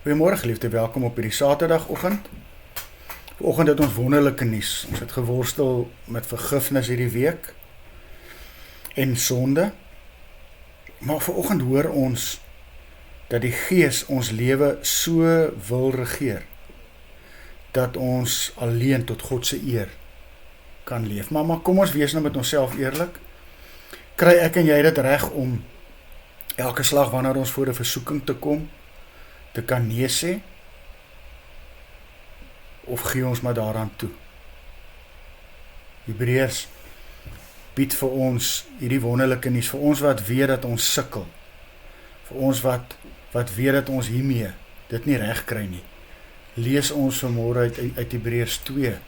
Goeiemôre geliefde, welkom op hierdie Saterdagoggend. Vanoggend het ons wonderlike nuus. Ons het geworstel met vergifnis hierdie week en sonde. Maar vanoggend hoor ons dat die Gees ons lewe so wil regeer dat ons alleen tot God se eer kan leef. Maar kom ons wees nou met onsself eerlik. Kry ek en jy dit reg om elke slag wanneer ons voor 'n versoeking te kom, te kan nee sê, of gee ons maar daaraan toe? Hebreërs bied vir ons hierdie wonderlike nuus, vir ons wat weet dat ons sukkel, vir ons wat weet dat ons hiermee dit nie reg kry nie. Lees ons vanmôre uit Hebreërs 2.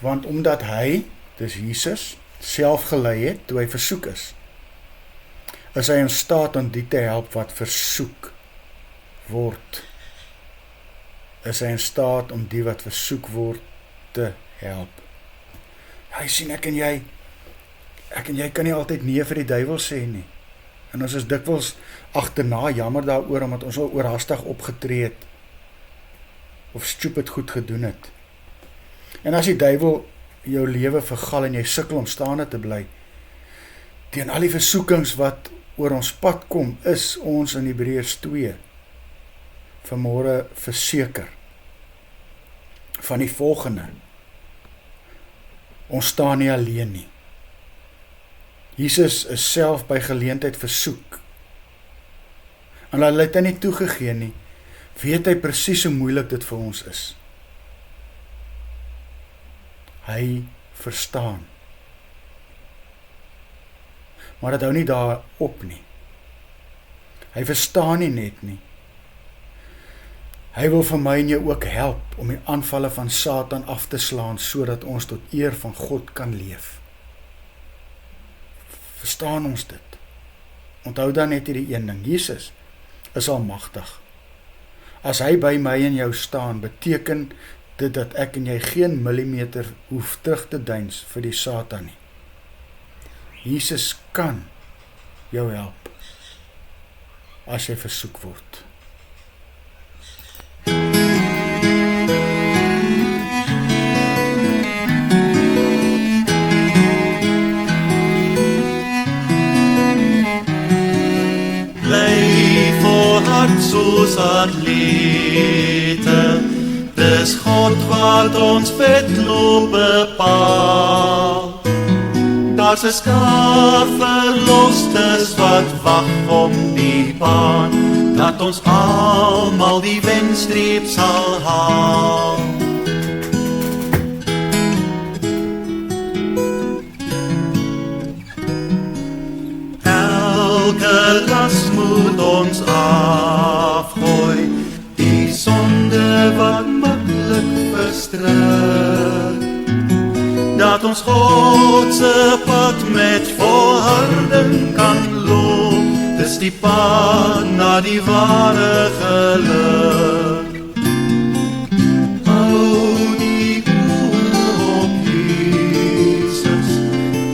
Want omdat hy, dis Jesus, self gelei het toe hy versoek is hy in staat om die te help wat versoek word. Is hy in staat om die wat versoek word te help. Hy sien ek en jy kan nie altyd nee vir die duiwel sê nie. En ons is dikwels agterna jammer daaroor omdat ons al oorhaastig opgetree het of stupid goed gedoen het. En as die duiwel jou lewe vergal en jy sukkel om staande te bly teen al die versoekings wat oor ons pad kom, is ons in Hebreërs 2 vanmôre verseker van die volgende: ons staan nie alleen nie. Jesus is self by geleentheid versoek. En hy het nie toegegee nie, weet hy presies hoe moeilik dit vir ons is. Hy verstaan. Maar dit hou nie daar op nie. Hy verstaan nie net nie. Hy wil vir my en jou ook help om die aanvalle van Satan af te slaan, sodat ons tot eer van God kan leef. Verstaan ons dit? Onthou dan net hierdie een ding: Jesus is almagtig. As hy by my en jou staan, beteken dit dat ek en jy geen millimeter hoef terug te deins vir die Satan nie. Jesus kan jou help as jy versoek word. Bly volhard soos atlete, dis God wat ons wedloop bepaal. Daar's 'n skaar verlostes wat wag om die baan, dat ons almal die wenstreep sal haal. Elke las moet ons afgooi, die sonde wat maklik verstrik, dat ons God se pad met volharding kan loop, dis die pad na die ware geluk. Hou die oor op Jesus,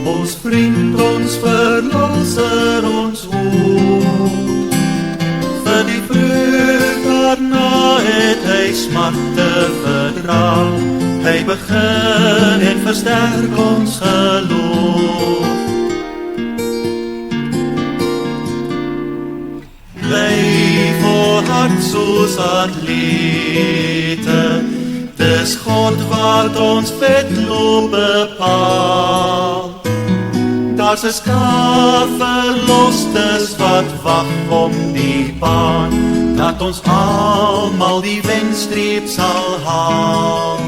ons vriend, ons verlosser, ons hoop. Vir die vreugd daarna het hy smarte verdra, hy begin en versterk ons geloof. Bly volhard soos atlete, dis God wat ons wedloop bepaal. Daar's 'n skaar verlostes wat wag om die baan, dat ons almal die wenstreep sal haal.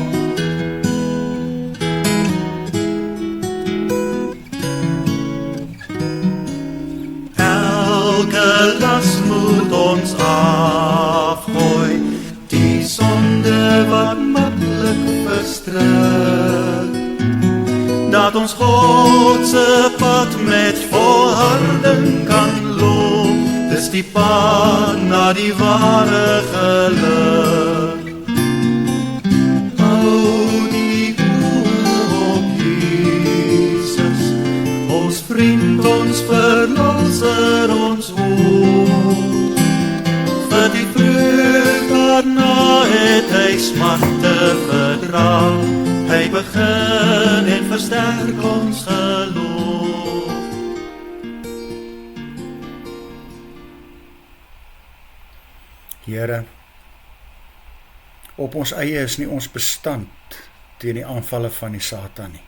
Elke las moet ons afgooi, die sonde wat maklik verstrik, dat ons God se pad met volharding kan loop, dis die pad na die ware geluk. Hou die oor op Jesus, ons vriend, ons verlosser, ons hoop. dra. Hy begin en versterk ons geloof. Here, op ons eie is nie ons bestand teen die aanvalle van die Satan nie.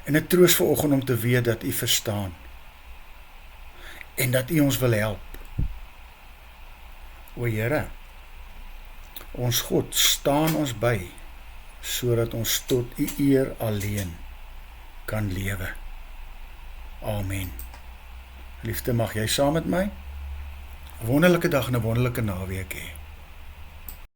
En 'n troos vanoggend om te weet dat U verstaan en dat U ons wil help. O Here, ons God, staan ons by, sodat ons tot U eer alleen kan lewe. Amen. Liefde, mag jy saam met my 'n wonderlike dag en 'n wonderlike naweek hê.